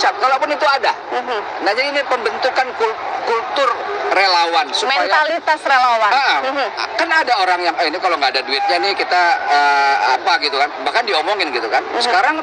cacat, kalaupun itu ada. Nah, jadi ini pembentukan kultur relawan supaya mentalitas relawan. Kan ada orang yang ini kalau nggak ada duitnya nih kita apa gitu kan, bahkan diomongin gitu kan. Sekarang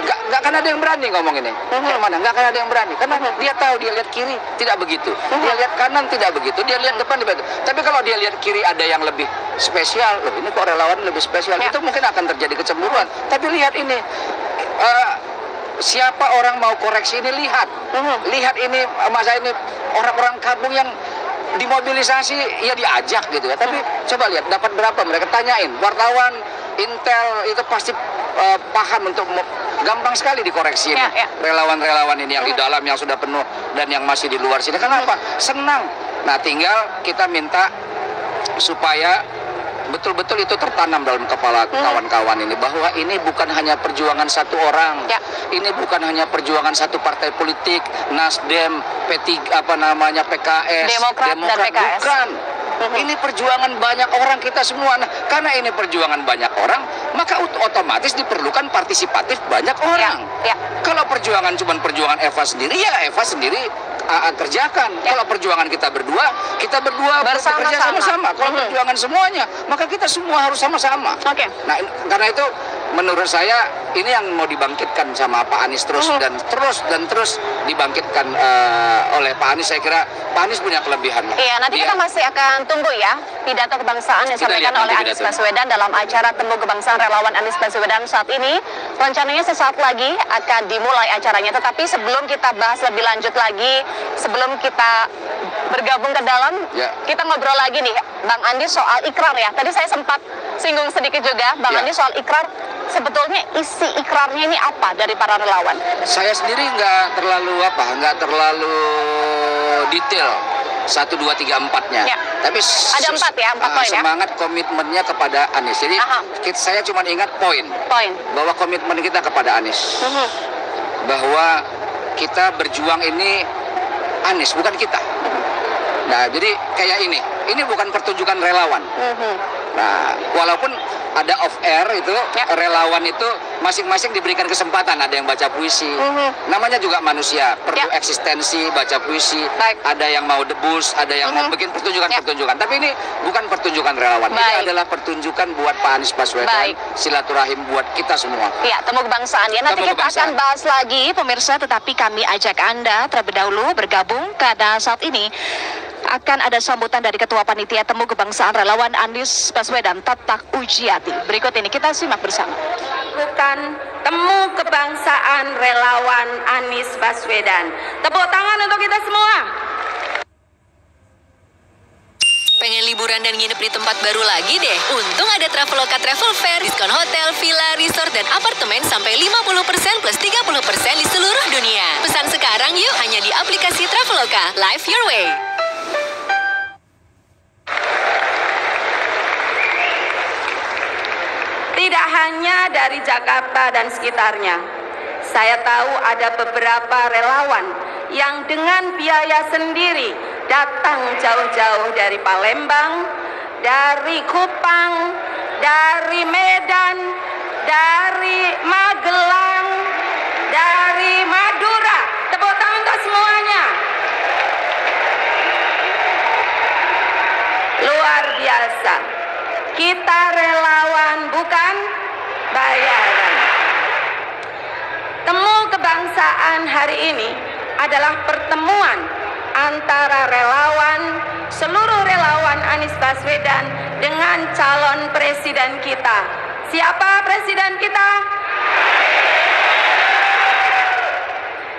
nggak akan ada yang berani ngomong ini. Mana nggak akan ada yang berani karena dia tahu, dia lihat kiri tidak begitu, dia lihat kanan tidak begitu, dia lihat depan tidak begitu. Tapi kalau dia lihat kiri ada yang lebih spesial, loh ini kok relawan lebih spesial, itu mungkin akan terjadi kecemburuan. Tapi lihat ini, siapa orang mau koreksi ini, lihat ini, masa ini orang-orang kampung yang dimobilisasi ya diajak gitu ya. Tapi coba lihat dapat berapa, mereka tanyain wartawan Intel itu pasti paham untuk gampang sekali dikoreksi ini. Relawan-relawan ini yang di dalam yang sudah penuh dan yang masih di luar sini. Kenapa? Senang. Nah, tinggal kita minta supaya betul-betul itu tertanam dalam kepala kawan-kawan ini, bahwa ini bukan hanya perjuangan satu orang, ini bukan hanya perjuangan satu partai politik, Nasdem, P3, PKS, Demokrat dan PKS. Bukan. Ini perjuangan banyak orang kita semua. Nah, karena ini perjuangan banyak orang, maka otomatis diperlukan partisipatif banyak orang. Kalau perjuangan cuma perjuangan Eva sendiri, ya Eva sendiri kerjakan. Kalau perjuangan kita berdua bekerja sama-sama. Kalau perjuangan semuanya, maka kita semua harus sama-sama. Nah, karena itu menurut saya ini yang mau dibangkitkan sama Pak Anies terus dan terus dibangkitkan oleh Pak Anies. Saya kira Pak Anies punya kelebihan. Iya, nanti kita masih akan tunggu ya pidato kebangsaan yang disampaikan oleh Anies Baswedan dalam acara Temu Kebangsaan Relawan Anies Baswedan saat ini. Rencananya sesaat lagi akan dimulai acaranya. Tetapi sebelum kita bahas lebih lanjut lagi, sebelum kita bergabung ke dalam, kita ngobrol lagi nih, Bang Andi, soal ikrar ya. Tadi saya sempat singgung sedikit juga, Bang Andi, soal ikrar. Sebetulnya isi ikrarnya ini apa dari para relawan? Saya sendiri nggak terlalu detail 1, 2, 3, 4-nya. Tapi ada 4 ya, 4 poin ya. Semangat komitmennya kepada Anies. Jadi saya cuma ingat poin bahwa komitmen kita kepada Anies, bahwa kita berjuang ini Anies, bukan kita. Nah, jadi kayak ini bukan pertunjukan relawan. Nah, walaupun ada off air itu, relawan itu masing-masing diberikan kesempatan. Ada yang baca puisi, namanya juga manusia, perlu eksistensi, baca puisi. Ada yang mau debus, ada yang mau bikin pertunjukan-pertunjukan. Tapi ini bukan pertunjukan relawan. Ini adalah pertunjukan buat Pak Anies Baswedan, silaturahim buat kita semua. Ya, Temu Kebangsaan ya. Nanti kita akan bahas lagi, pemirsa. Tetapi kami ajak Anda terlebih dahulu bergabung karena saat ini akan ada sambutan dari Ketua Panitia Temu Kebangsaan Relawan Anies Baswedan, Tatak Ujiati. Berikut ini kita simak bersama. Bukan Temu Kebangsaan Relawan Anies Baswedan. Tepuk tangan untuk kita semua. Pengen liburan dan nginep di tempat baru lagi deh? Untung ada Traveloka Travel Fair, diskon hotel, villa, resort, dan apartemen sampai 50% plus 30% di seluruh dunia. Pesan sekarang yuk, hanya di aplikasi Traveloka. Live your way. Tidak hanya dari Jakarta dan sekitarnya, saya tahu ada beberapa relawan yang dengan biaya sendiri datang jauh-jauh dari Palembang, dari Kupang, dari Medan, dari Magelang, dari Madura. Tepuk tangan untuk semuanya. Luar biasa. Kita relawan, bukan bayaran. Temu Kebangsaan hari ini adalah pertemuan antara seluruh relawan Anies Baswedan dengan calon presiden kita. Siapa presiden kita?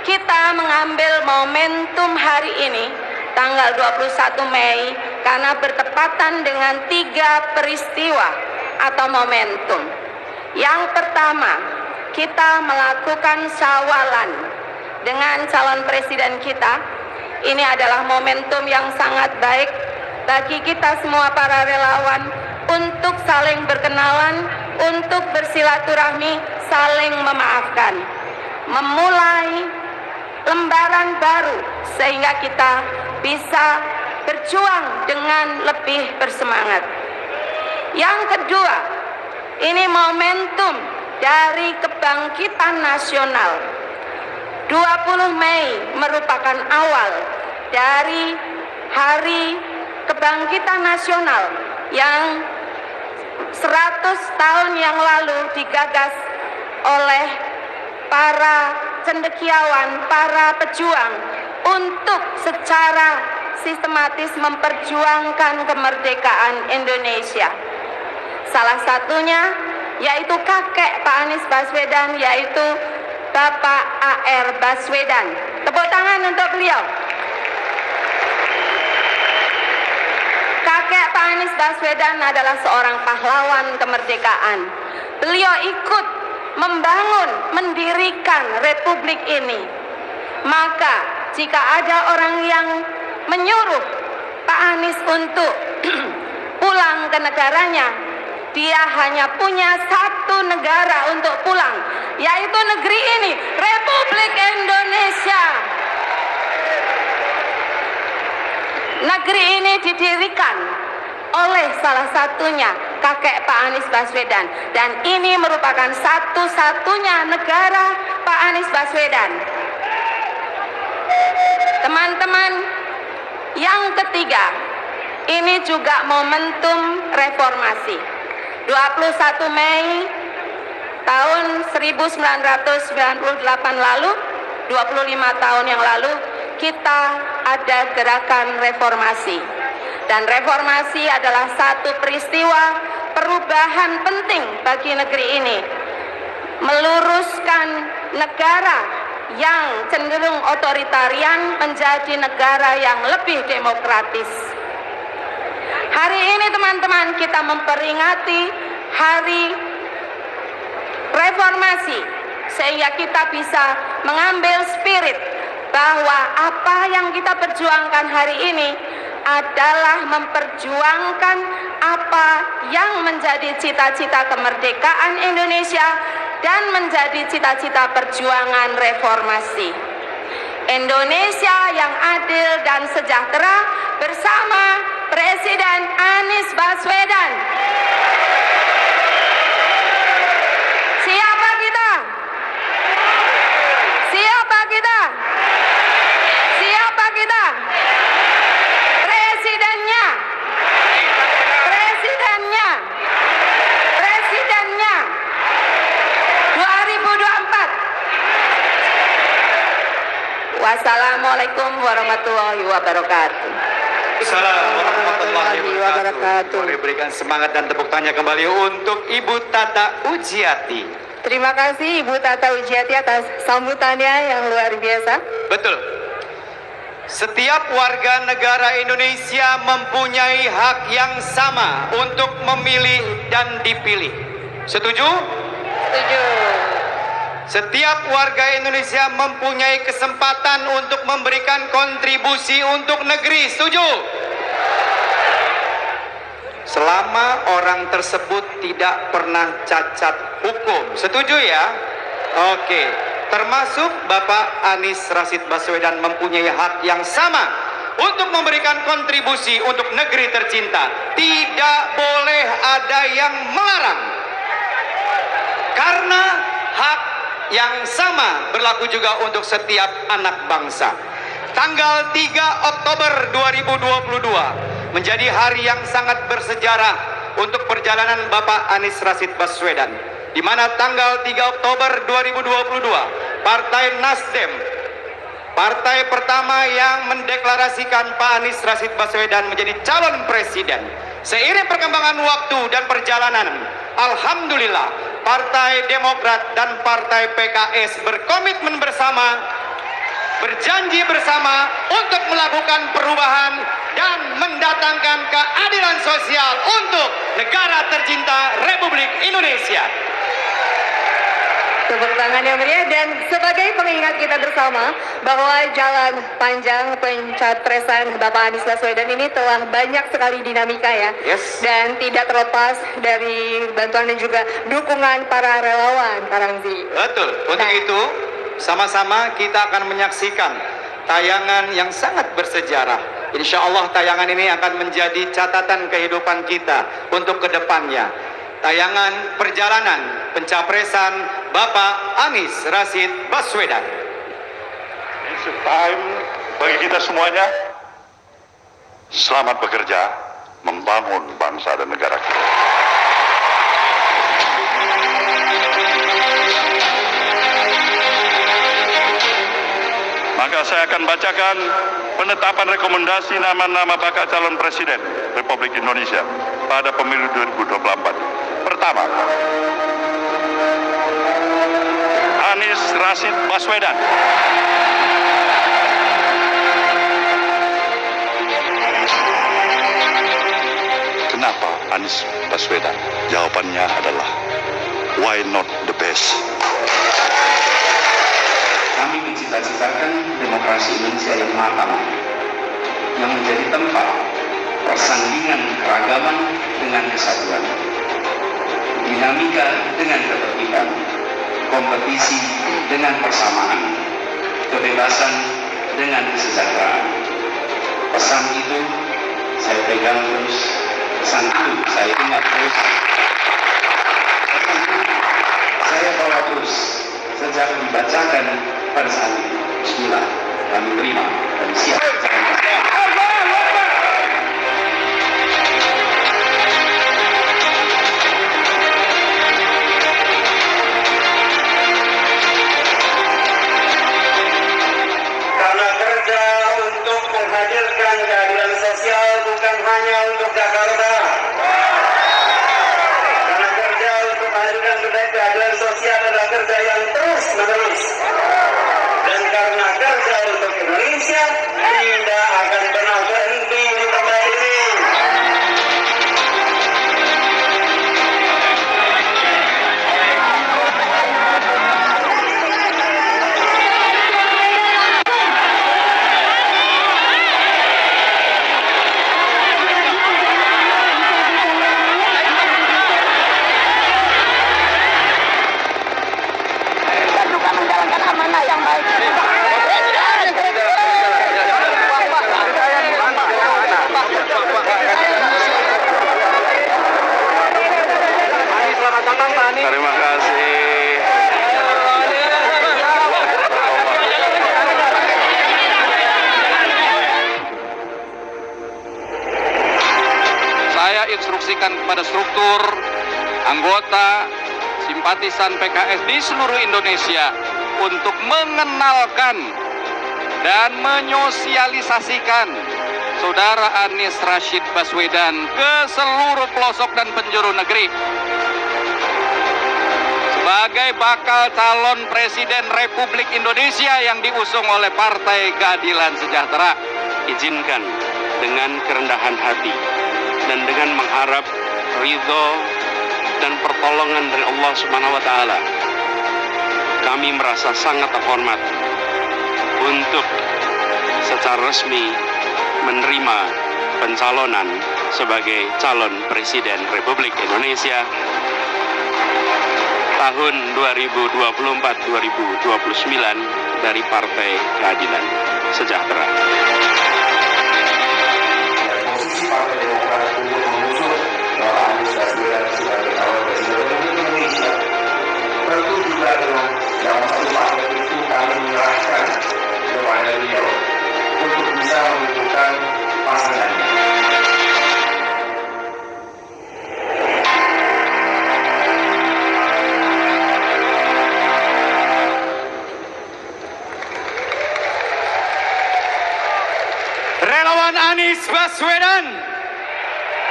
Kita mengambil momentum hari ini, tanggal 21 Mei, karena bertepatan dengan 3 peristiwa atau momentum. Yang pertama, kita melakukan syawalan dengan calon presiden kita. Ini adalah momentum yang sangat baik bagi kita semua para relawan untuk saling berkenalan, untuk bersilaturahmi, saling memaafkan, memulai lembaran baru sehingga kita bisa berjuang dengan lebih bersemangat. Yang kedua, ini momentum dari kebangkitan nasional. 20 Mei merupakan awal dari Hari Kebangkitan Nasional yang 100 tahun yang lalu digagas oleh para cendekiawan, para pejuang untuk secara sistematis memperjuangkan kemerdekaan Indonesia. Salah satunya yaitu kakek Pak Anies Baswedan, yaitu Bapak A.R. Baswedan. Tepuk tangan untuk beliau. Kakek Pak Anies Baswedan adalah seorang pahlawan kemerdekaan. Beliau ikut membangun, mendirikan republik ini. Maka jika ada orang yang menyuruh Pak Anies untuk pulang ke negaranya, dia hanya punya satu negara untuk pulang, yaitu negeri ini, Republik Indonesia. Negeri ini didirikan oleh salah satunya kakek Pak Anies Baswedan, dan ini merupakan satu-satunya negara Pak Anies Baswedan. Teman-teman, yang ketiga, ini juga momentum reformasi. 21 Mei tahun 1998 lalu, 25 tahun yang lalu, kita ada gerakan reformasi. Dan reformasi adalah satu peristiwa perubahan penting bagi negeri ini. Meluruskan negara yang cenderung otoritarian menjadi negara yang lebih demokratis. Hari ini teman-teman, kita memperingati hari reformasi sehingga kita bisa mengambil spirit bahwa apa yang kita perjuangkan hari ini adalah memperjuangkan apa yang menjadi cita-cita kemerdekaan Indonesia dan menjadi cita-cita perjuangan reformasi. Indonesia yang adil dan sejahtera bersama Presiden Anies Baswedan. Siapa kita? Siapa kita? Siapa kita? Presidennya. Presidennya. Presidennya. 2024. Wassalamualaikum warahmatullahi wabarakatuh. Assalamualaikum warahmatullahi wabarakatuh. Boleh berikan semangat dan tepuk tangan kembali untuk Ibu Tata Ujiati. Terima kasih Ibu Tata Ujiati atas sambutannya yang luar biasa. Betul. Setiap warga negara Indonesia mempunyai hak yang sama untuk memilih dan dipilih. Setuju? Setuju. Setiap warga Indonesia mempunyai kesempatan untuk memberikan kontribusi untuk negeri. Setuju? Selama orang tersebut tidak pernah cacat hukum. Setuju ya? Oke. Termasuk Bapak Anies Rashid Baswedan mempunyai hak yang sama untuk memberikan kontribusi untuk negeri tercinta. Tidak boleh ada yang melarang. Karena hak yang sama berlaku juga untuk setiap anak bangsa. Tanggal 3 Oktober 2022 menjadi hari yang sangat bersejarah untuk perjalanan Bapak Anies Rashid Baswedan, di mana tanggal 3 Oktober 2022 Partai Nasdem, partai pertama yang mendeklarasikan Pak Anies Rashid Baswedan menjadi calon presiden. Seiring perkembangan waktu dan perjalanan, alhamdulillah Partai Demokrat dan Partai PKS berkomitmen bersama, berjanji bersama untuk melakukan perubahan dan mendatangkan keadilan sosial untuk negara tercinta Republik Indonesia. Tepuk tangan yang meriah. Dan sebagai pengingat kita bersama bahwa jalan panjang pencapresan Bapak Anies Baswedan ini telah banyak sekali dinamika ya. Yes. Dan tidak terlepas dari bantuan dan juga dukungan para relawan, Pak Ramzi. Betul. Untuk itu sama-sama kita akan menyaksikan tayangan yang sangat bersejarah. Insya Allah tayangan ini akan menjadi catatan kehidupan kita untuk kedepannya. Tayangan perjalanan pencapresan Bapak Anies Rashid Baswedan. It's a time bagi kita semuanya selamat bekerja membangun bangsa dan negara kita. Maka saya akan bacakan penetapan rekomendasi nama-nama bakal calon presiden Republik Indonesia pada pemilu 2024. Pertama, Anies Rashid Baswedan. Kenapa Anies Baswedan? Jawabannya adalah why not the best? Kami mencita-citakan demokrasi Indonesia yang matang, yang menjadi tempat persandingan keragaman dengan kesatuan, dinamika dengan ketertiban, kompetisi dengan persamaan, kebebasan dengan kesejahteraan. Pesan itu saya pegang terus, pesan itu saya ingat terus, pesan itu saya bawa terus sejak dibacakan pada saat itu. Bismillah, kami terima, kami siap. Karena kerja untuk menghadirkan keadilan sosial bukan hanya untuk Jakarta. Karena kerja untuk menghadirkan keadilan sosial adalah kerja yang terus menerus. Dan karena kerja untuk Indonesia tidak akan pernah berhenti di tempat ini. Terima kasih. Saya instruksikan kepada struktur, anggota, simpatisan PKS di seluruh Indonesia untuk mengenalkan dan menyosialisasikan Saudara Anies Rashid Baswedan ke seluruh pelosok dan penjuru negeri sebagai bakal calon Presiden Republik Indonesia yang diusung oleh Partai Keadilan Sejahtera. Izinkan dengan kerendahan hati dan dengan mengharap ridho dan pertolongan dari Allah Subhanahu wa Ta'ala, kami merasa sangat terhormat untuk secara resmi menerima pencalonan sebagai calon Presiden Republik Indonesia tahun 2024-2029 dari Partai Keadilan Sejahtera. Posisi Partai Demokrat untuk mengusung Bapak Anies Baswedan sebagai calon Presiden Republik Indonesia tentu juga dengan dalam satu paket itu kami menyerahkan kepada beliau untuk bisa menentukan pasangannya. Relawan Anies Baswedan.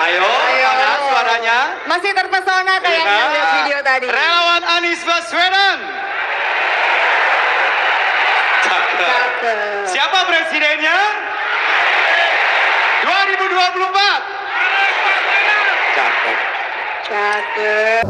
Ayo, mana suaranya? Masih terpesona kayaknya lihat video tadi. Relawan Anies Baswedan. Cakep. Siapa presidennya? 2024. Cakep.